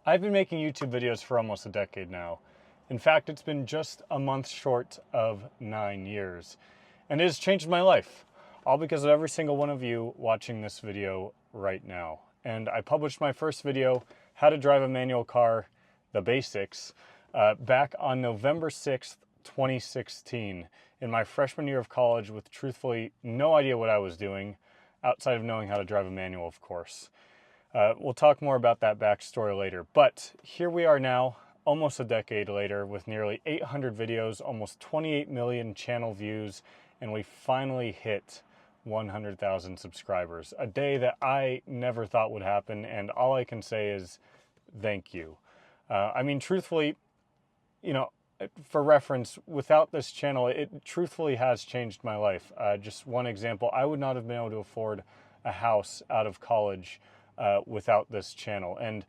I've been making YouTube videos for almost a decade now. In fact, it's been just a month short of 9 years. And it has changed my life, all because of every single one of you watching this video right now. And I published my first video, How to Drive a Manual Car, the Basics, back on November 6th, 2016, in my freshman year of college with truthfully no idea what I was doing, outside of knowing how to drive a manual, of course. We'll talk more about that backstory later, but here we are now, almost a decade later, with nearly 800 videos, almost 28 million channel views, and we finally hit 100,000 subscribers. A day that I never thought would happen, and all I can say is thank you. I mean, truthfully, you know, for reference, without this channel, it truthfully has changed my life. Just one example, I would not have been able to afford a house out of college without this channel. And,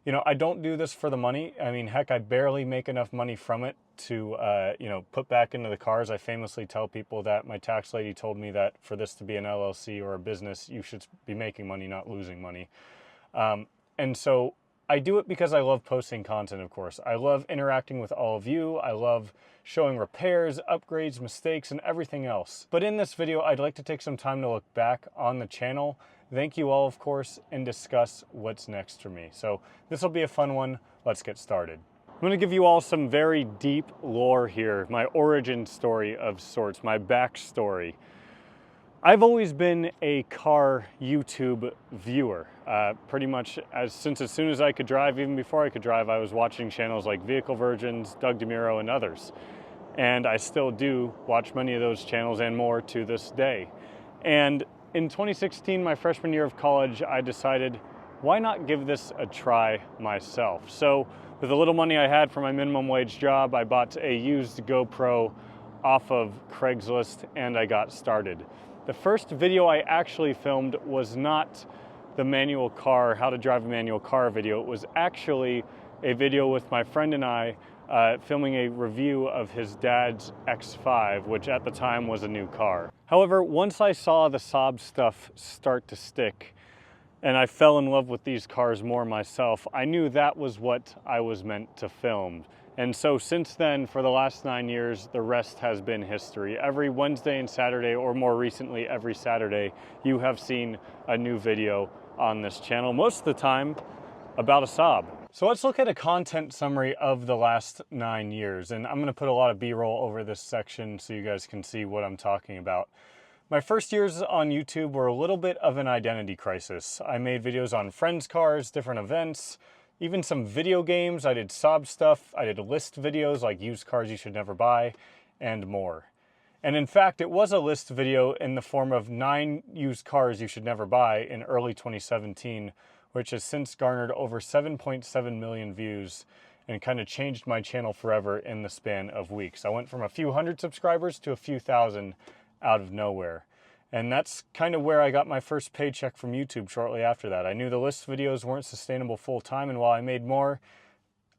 you know, I don't do this for the money. I mean, heck, I barely make enough money from it to, you know, put back into the cars. I famously tell people that my tax lady told me that for this to be an LLC or a business, you should be making money, not losing money. And so I do it because I love posting content, of course. I love interacting with all of you. I love showing repairs, upgrades, mistakes, and everything else. But in this video, I'd like to take some time to look back on the channel, thank you all, of course, and discuss what's next for me. So this will be a fun one. Let's get started. I'm going to give you all some very deep lore here, my origin story of sorts, my backstory. I've always been a car YouTube viewer. Pretty much as soon as I could drive, even before I could drive, I was watching channels like Vehicle Virgins, Doug DeMuro, and others. And I still do watch many of those channels and more to this day. And in 2016, my freshman year of college, I decided, why not give this a try myself? So with the little money I had for my minimum wage job, I bought a used GoPro off of Craigslist and I got started. The first video I actually filmed was not the manual car, how to drive a manual car video. It was actually a video with my friend and I filming a review of his dad's X5, which at the time was a new car. However, once I saw the Saab stuff start to stick and I fell in love with these cars more myself, I knew that was what I was meant to film. And so since then, for the last 9 years, the rest has been history. Every Wednesday and Saturday, or more recently, every Saturday, you have seen a new video on this channel, most of the time about a Saab. So let's look at a content summary of the last 9 years. And I'm gonna put a lot of B-roll over this section so you guys can see what I'm talking about. My first years on YouTube were a little bit of an identity crisis. I made videos on friends' cars, different events, even some video games. I did Saab stuff. I did list videos like used cars you should never buy and more. And in fact, it was a list video in the form of 9 used cars you should never buy in early 2017, which has since garnered over 7.7 million views and kind of changed my channel forever in the span of weeks. I went from a few hundred subscribers to a few thousand out of nowhere. And that's kind of where I got my first paycheck from YouTube shortly after that. I knew the list videos weren't sustainable full time, and while I made more,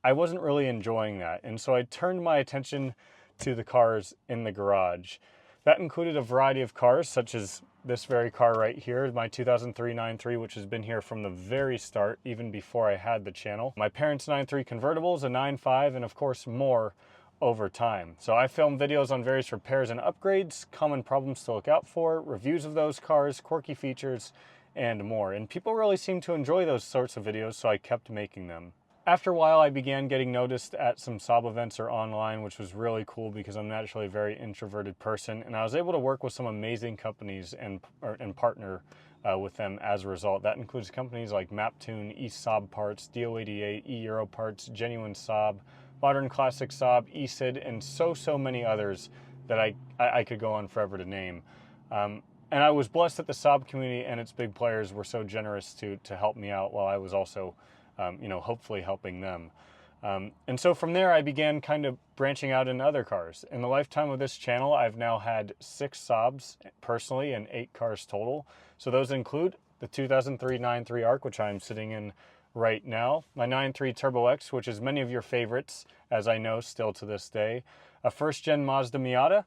I wasn't really enjoying that. And so I turned my attention to the cars in the garage. That included a variety of cars, such as this very car right here, my 2003 9.3, which has been here from the very start, even before I had the channel. My parents' 9.3 convertibles, a 9.5, and of course more over time. So I filmed videos on various repairs and upgrades, common problems to look out for, reviews of those cars, quirky features, and more. And people really seemed to enjoy those sorts of videos, so I kept making them. After a while, I began getting noticed at some Saab events or online, which was really cool because I'm naturally a very introverted person, and I was able to work with some amazing companies and partner with them as a result. That includes companies like Maptune, East Saab Parts, DO88, E-Euro Parts, Genuine Saab, Modern Classic Saab, ESID, and so many others that I could go on forever to name. And I was blessed that the Saab community and its big players were so generous to help me out while I was also, you know, hopefully helping them. And so from there, I began kind of branching out into other cars. In the lifetime of this channel, I've now had 6 Saabs personally and 8 cars total. So those include the 2003 9.3 ARC, which I'm sitting in right now, my 9.3 Turbo X, which is many of your favorites, as I know still to this day, a first-gen Mazda Miata,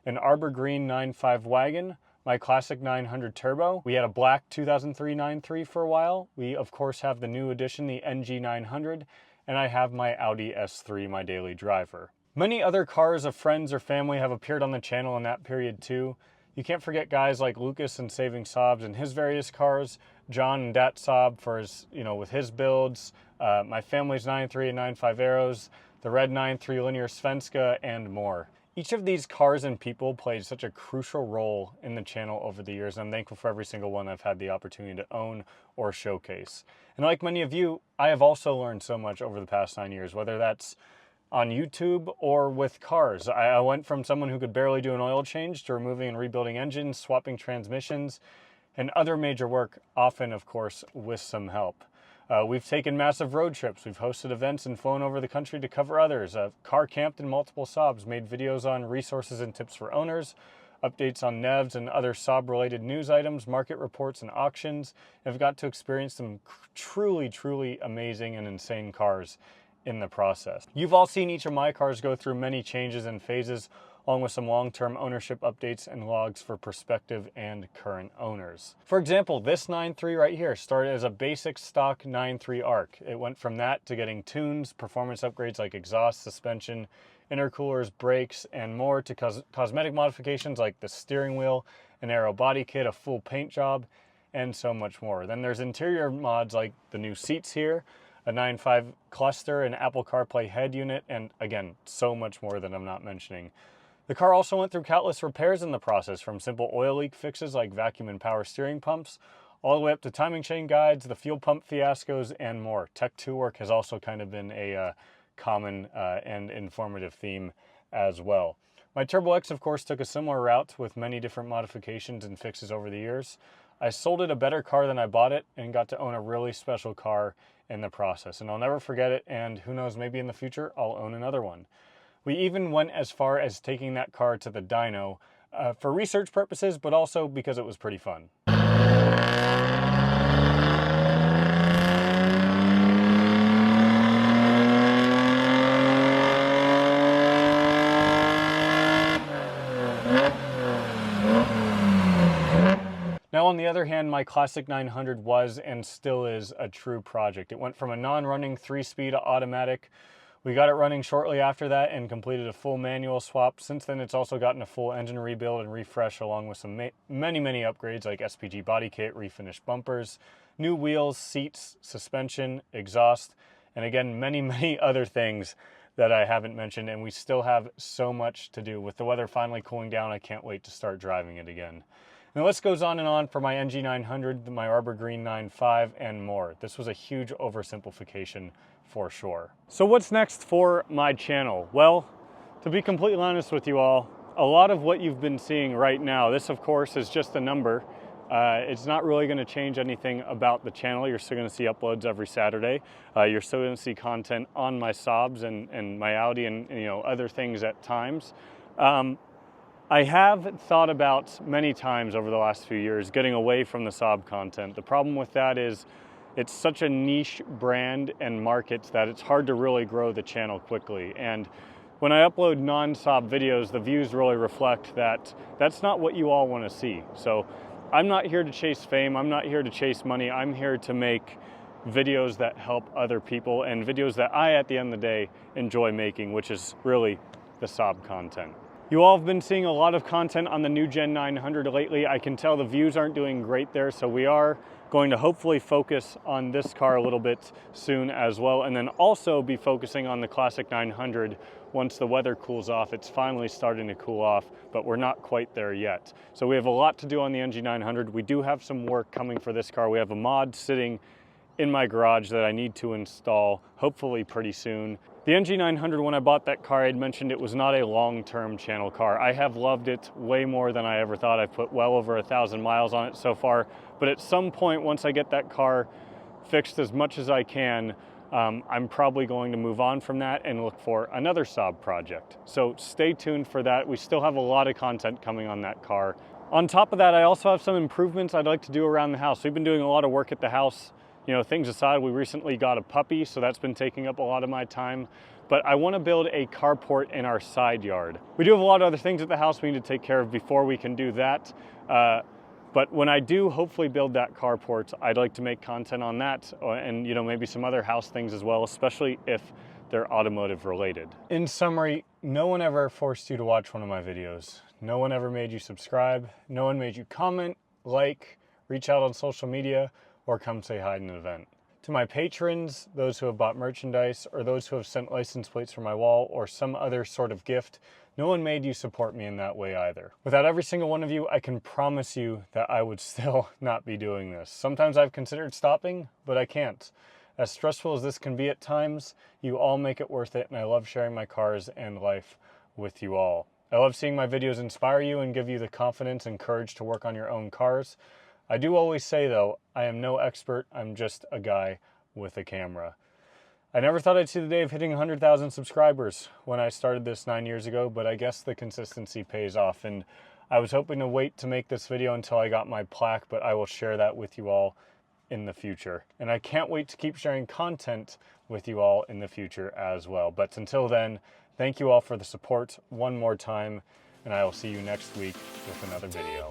an Arbor Green 9.5 wagon, my classic 900 Turbo. We had a black 2003 9.3 for a while. We of course have the new edition, the NG 900, and I have my Audi S3, my daily driver. Many other cars of friends or family have appeared on the channel in that period too. You can't forget guys like Lucas and Saving Sobs and his various cars, John and Dat Sob for his, with his builds, my family's 9.3 and 9.5 Arrows, the red 9.3 linear Svenska, and more. Each of these cars and people played such a crucial role in the channel over the years. I'm thankful for every single one I've had the opportunity to own or showcase. And like many of you, I have also learned so much over the past 9 years, whether that's on YouTube or with cars. I went from someone who could barely do an oil change to removing and rebuilding engines, swapping transmissions, and other major work, often, of course, with some help. We've taken massive road trips, we've hosted events and flown over the country to cover others. Car camped in multiple Saabs, made videos on resources and tips for owners, updates on NEVs and other Saab-related news items, market reports and auctions, and have got to experience some truly, truly amazing and insane cars in the process. You've all seen each of my cars go through many changes and phases, along with some long-term ownership updates and logs for prospective and current owners. For example, this 9.3 right here started as a basic stock 9.3 ARC. It went from that to getting tunes, performance upgrades like exhaust, suspension, intercoolers, brakes, and more, to cosmetic modifications like the steering wheel, an aero body kit, a full paint job, and so much more. Then there's interior mods like the new seats here, a 9.5 cluster, an Apple CarPlay head unit, and again, so much more that I'm not mentioning. The car also went through countless repairs in the process, from simple oil leak fixes like vacuum and power steering pumps, all the way up to timing chain guides, the fuel pump fiascos, and more. Tech 2 work has also kind of been a common and informative theme as well. My Turbo X, of course, took a similar route with many different modifications and fixes over the years. I sold it a better car than I bought it and got to own a really special car in the process. And I'll never forget it, and who knows, maybe in the future I'll own another one. We even went as far as taking that car to the dyno for research purposes, but also because it was pretty fun. Now, on the other hand, my classic 900 was and still is a true project. It went from a non-running 3-speed to automatic. We got it running shortly after that and completed a full manual swap. Since then, it's also gotten a full engine rebuild and refresh, along with some many upgrades like SPG body kit, refinished bumpers, new wheels, seats, suspension, exhaust, and again, many other things that I haven't mentioned, and we still have so much to do. With the weather finally cooling down, I can't wait to start driving it again. And the list goes on and on for my NG 900, my Arbor Green 9.5, and more. This was a huge oversimplification for sure. So what's next for my channel? Well, to be completely honest with you all, a lot of what you've been seeing right now, this of course is just a number. It's not really going to change anything about the channel. You're still going to see uploads every Saturday. You're still going to see content on my Saabs and my Audi and other things at times. I have thought about many times over the last few years getting away from the Saab content. The problem with that is it's such a niche brand and market that it's hard to really grow the channel quickly. And when I upload non-Saab videos, the views really reflect that that's not what you all want to see. So I'm not here to chase fame. I'm not here to chase money. I'm here to make videos that help other people and videos that I, at the end of the day, enjoy making, which is really the Saab content. You all have been seeing a lot of content on the new Gen 900 lately. I can tell the views aren't doing great there, so we are going to hopefully focus on this car a little bit soon as well, and then also be focusing on the classic 900 once the weather cools off. It's finally starting to cool off, but we're not quite there yet. So we have a lot to do on the NG 900. We do have some work coming for this car. We have a mod sitting in my garage that I need to install, hopefully pretty soon. The NG 900, when I bought that car, I had mentioned it was not a long-term channel car. I have loved it way more than I ever thought. I've put well over 1,000 miles on it so far, but at some point, once I get that car fixed as much as I can, I'm probably going to move on from that and look for another Saab project. So stay tuned for that. We still have a lot of content coming on that car. On top of that, I also have some improvements I'd like to do around the house. We've been doing a lot of work at the house You know, things aside, we recently got a puppy, so that's been taking up a lot of my time. But I want to build a carport in our side yard. We do have a lot of other things at the house we need to take care of before we can do that. But when I do hopefully build that carport, I'd like to make content on that and, you know, maybe some other house things as well, especially if they're automotive related. In summary, no one ever forced you to watch one of my videos. No one ever made you subscribe. No one made you comment, like, reach out on social media, or come say hi at an event. To my patrons, those who have bought merchandise, or those who have sent license plates for my wall, or some other sort of gift, no one made you support me in that way either. Without every single one of you, I can promise you that I would still not be doing this. Sometimes I've considered stopping, but I can't. As stressful as this can be at times, you all make it worth it, and I love sharing my cars and life with you all. I love seeing my videos inspire you and give you the confidence and courage to work on your own cars. I do always say though, I am no expert, I'm just a guy with a camera. I never thought I'd see the day of hitting 100,000 subscribers when I started this 9 years ago, but I guess the consistency pays off, and I was hoping to wait to make this video until I got my plaque, but I will share that with you all in the future. And I can't wait to keep sharing content with you all in the future as well. But until then, thank you all for the support one more time, and I will see you next week with another video.